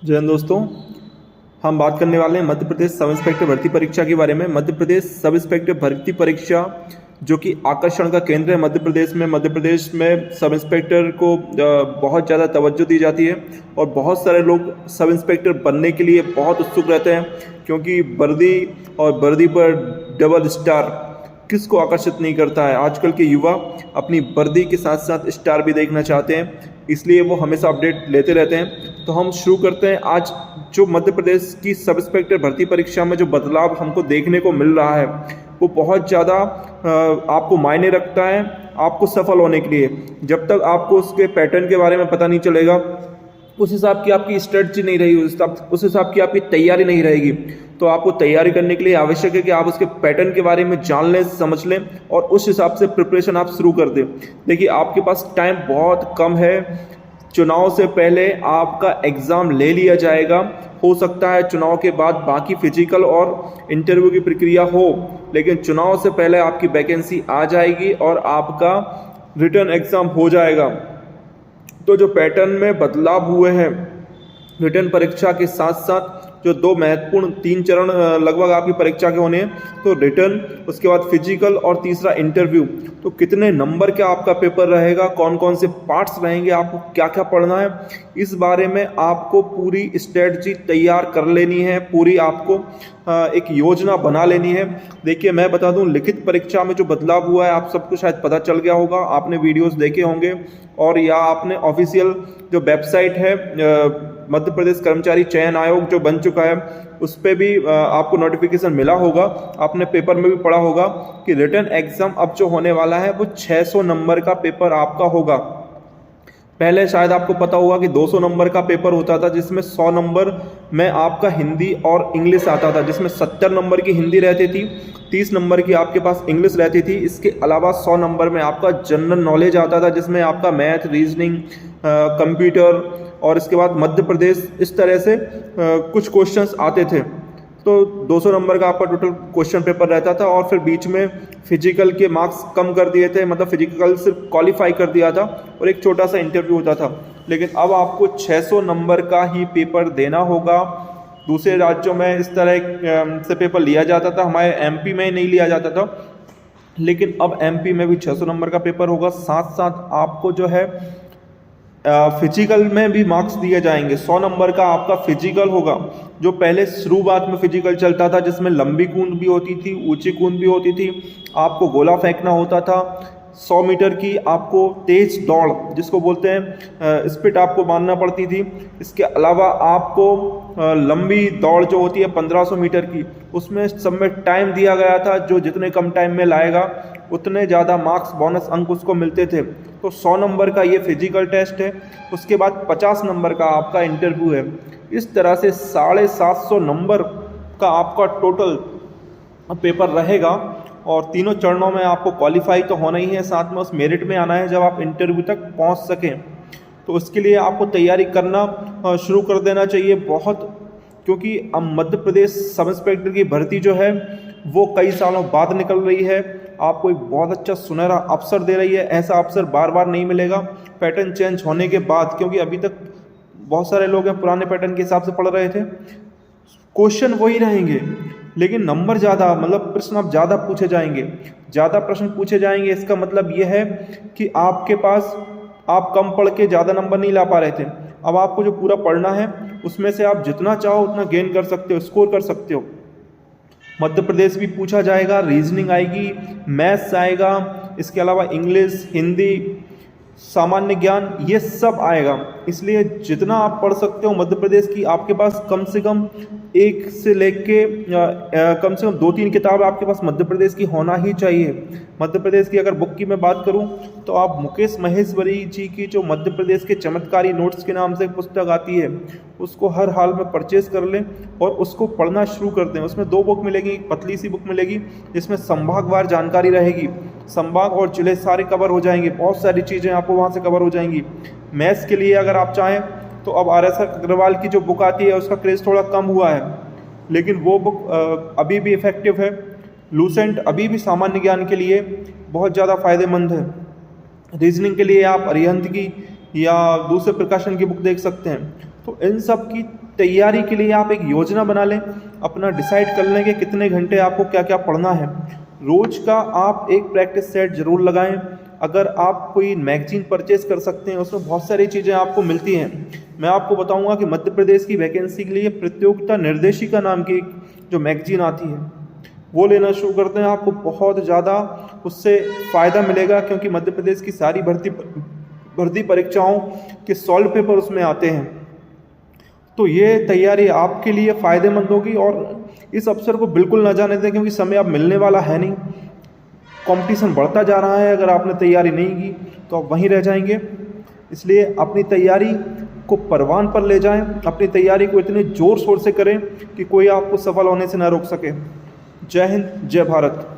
जय हिंद दोस्तों। हम बात करने वाले हैं मध्य प्रदेश सब इंस्पेक्टर भर्ती परीक्षा के बारे में। मध्य प्रदेश सब इंस्पेक्टर भर्ती परीक्षा जो कि आकर्षण का केंद्र है मध्य प्रदेश में सब इंस्पेक्टर को बहुत ज़्यादा तवज्जो दी जाती है और बहुत सारे लोग सब इंस्पेक्टर बनने के लिए बहुत उत्सुक रहते हैं, क्योंकि वर्दी और वर्दी पर डबल स्टार किसको आकर्षित नहीं करता है। आजकल के युवा अपनी वर्दी के साथ साथ स्टार भी देखना चाहते हैं, इसलिए वो हमेशा अपडेट लेते रहते हैं। तो हम शुरू करते हैं। आज जो मध्य प्रदेश की सब इंस्पेक्टर भर्ती परीक्षा में जो बदलाव हमको देखने को मिल रहा है वो बहुत ज़्यादा आपको मायने रखता है आपको सफल होने के लिए। जब तक आपको उसके पैटर्न के बारे में पता नहीं चलेगा, उस हिसाब की आपकी स्ट्रेटजी नहीं रहेगी, उस हिसाब की आपकी तैयारी नहीं रहेगी, तो आपको तैयारी करने के लिए आवश्यक है कि आप उसके पैटर्न के बारे में जान लें, समझ लें और उस हिसाब से प्रिपरेशन आप शुरू कर दें। देखिए, आपके पास टाइम बहुत कम है। चुनाव से पहले आपका एग्ज़ाम ले लिया जाएगा। हो सकता है चुनाव के बाद बाकी फिजिकल और इंटरव्यू की प्रक्रिया हो, लेकिन चुनाव से पहले आपकी वैकेंसी आ जाएगी और आपका रिटर्न एग्ज़ाम हो जाएगा। तो जो पैटर्न में बदलाव हुए हैं रिटर्न परीक्षा के साथ साथ, जो दो महत्वपूर्ण 3 चरण लगभग आपकी परीक्षा के होने हैं, तो रिटर्न, उसके बाद फिजिकल और तीसरा इंटरव्यू। तो कितने नंबर का आपका पेपर रहेगा, कौन कौन से पार्ट्स रहेंगे, आपको क्या क्या पढ़ना है, इस बारे में आपको पूरी स्ट्रेटजी तैयार कर लेनी है, पूरी आपको एक योजना बना लेनी है। देखिए, मैं बता दूं, लिखित परीक्षा में जो बदलाव हुआ है आप सबको शायद पता चल गया होगा, आपने वीडियोस देखे होंगे और या आपने ऑफिशियल जो वेबसाइट है मध्य प्रदेश कर्मचारी चयन आयोग जो बन चुका है उस पर भी आपको नोटिफिकेशन मिला होगा। आपने पेपर में भी पढ़ा होगा कि रिटर्न एग्जाम अब जो होने वाला है वो 600 नंबर का पेपर आपका होगा। पहले शायद आपको पता होगा कि 200 नंबर का पेपर होता था, जिसमें 100 नंबर में आपका हिंदी और इंग्लिश आता था, जिसमें 70 नंबर की हिंदी रहती थी, 30 नंबर की आपके पास इंग्लिश रहती थी। इसके अलावा 100 नंबर में आपका जनरल नॉलेज आता था, जिसमें आपका मैथ, रीजनिंग, कंप्यूटर और इसके बाद मध्य प्रदेश, इस तरह से कुछ क्वेश्चंस आते थे। तो 200 नंबर का आपका टोटल क्वेश्चन पेपर रहता था और फिर बीच में फिजिकल के मार्क्स कम कर दिए थे, मतलब फिजिकल सिर्फ क्वालिफाई कर दिया था और एक छोटा सा इंटरव्यू होता था। लेकिन अब आपको 600 नंबर का ही पेपर देना होगा। दूसरे राज्यों में इस तरह से पेपर लिया जाता था, हमारे एमपी में नहीं लिया जाता था, लेकिन अब एमपी में भी 600 नंबर का पेपर होगा। साथ साथ आपको जो है फिजिकल में भी मार्क्स दिए जाएंगे। 100 नंबर का आपका फिजिकल होगा। जो पहले शुरुआत में फिजिकल चलता था जिसमें लंबी कूद भी होती थी, ऊंची कूद भी होती थी, आपको गोला फेंकना होता था, 100 मीटर की आपको तेज दौड़ जिसको बोलते हैं स्पिट आपको मारना पड़ती थी। इसके अलावा आपको लंबी दौड़ जो होती है 1500 मीटर की, उसमें सब में टाइम दिया गया था, जो जितने कम टाइम में लाएगा उतने ज़्यादा मार्क्स, बोनस अंक उसको मिलते थे। तो 100 नंबर का ये फिजिकल टेस्ट है। उसके बाद 50 नंबर का आपका इंटरव्यू है। इस तरह से 750 नंबर का आपका टोटल पेपर रहेगा और तीनों चरणों में आपको क्वालिफाई तो होना ही है, साथ में उस मेरिट में आना है जब आप इंटरव्यू तक पहुंच सकें। तो उसके लिए आपको तैयारी करना शुरू कर देना चाहिए बहुत, क्योंकि अब मध्य प्रदेश सब इंस्पेक्टर की भर्ती जो है वो कई सालों बाद निकल रही है। आपको एक बहुत अच्छा सुनहरा अवसर दे रही है। ऐसा अवसर बार बार नहीं मिलेगा पैटर्न चेंज होने के बाद, क्योंकि अभी तक बहुत सारे लोग हैं पुराने पैटर्न के हिसाब से पढ़ रहे थे। क्वेश्चन वही रहेंगे लेकिन नंबर ज़्यादा, मतलब प्रश्न अब ज़्यादा पूछे जाएंगे, ज़्यादा प्रश्न पूछे जाएंगे। इसका मतलब यह है कि आपके पास आप कम पढ़ के ज़्यादा नंबर नहीं ला पा रहे थे। अब आपको जो पूरा पढ़ना है उसमें से आप जितना चाहो उतना गेन कर सकते हो, स्कोर कर सकते हो। मध्य प्रदेश भी पूछा जाएगा, रीजनिंग आएगी, मैथ्स आएगा, इसके अलावा इंग्लिश, हिंदी, सामान्य ज्ञान, ये सब आएगा। इसलिए जितना आप पढ़ सकते हो मध्य प्रदेश की, आपके पास कम से कम एक से लेके कम से कम 2-3 किताब आपके पास मध्य प्रदेश की होना ही चाहिए। मध्य प्रदेश की अगर बुक की मैं बात करूं तो आप मुकेश महेश्वरी जी की जो मध्य प्रदेश के चमत्कारी नोट्स के नाम से एक पुस्तक आती है, उसको हर हाल में परचेज कर लें और उसको पढ़ना शुरू कर दें। उसमें 2 बुक मिलेगी, एक पतली सी बुक मिलेगी जिसमें संभागवार जानकारी रहेगी, संभाग और जिले सारे कवर हो जाएंगे, बहुत सारी चीज़ें आपको वहाँ से कवर हो जाएंगी। मैथ्स के लिए अगर आप चाहें तो अब RS अग्रवाल की जो बुक आती है उसका क्रेज़ थोड़ा कम हुआ है, लेकिन वो बुक अभी भी इफ़ेक्टिव है। लूसेंट अभी भी सामान्य ज्ञान के लिए बहुत ज़्यादा फ़ायदेमंद है। रीजनिंग के लिए आप अरिहंत की या दूसरे प्रकाशन की बुक देख सकते हैं। तो इन सब की तैयारी के लिए आप एक योजना बना लें, अपना डिसाइड कर लें कि कितने घंटे आपको क्या क्या पढ़ना है। रोज़ का आप एक प्रैक्टिस सेट ज़रूर लगाएं। अगर आप कोई मैगजीन परचेस कर सकते हैं, उसमें बहुत सारी चीज़ें आपको मिलती हैं। मैं आपको बताऊंगा कि मध्य प्रदेश की वैकेंसी के लिए प्रतियोगिता निर्देशिका नाम की जो मैगजीन आती है वो लेना शुरू करते हैं। आपको बहुत ज़्यादा उससे फ़ायदा मिलेगा, क्योंकि मध्य प्रदेश की सारी भर्ती परीक्षाओं के सॉल्व पेपर उसमें आते हैं। तो ये तैयारी आपके लिए फ़ायदेमंद होगी और इस अवसर को बिल्कुल ना जाने दें, क्योंकि समय अब मिलने वाला है नहीं। कंपटीशन बढ़ता जा रहा है, अगर आपने तैयारी नहीं की तो आप वहीं रह जाएंगे। इसलिए अपनी तैयारी को परवान पर ले जाएं, अपनी तैयारी को इतने ज़ोर शोर से करें कि कोई आपको सफल होने से ना रोक सके। जय हिंद, जय भारत।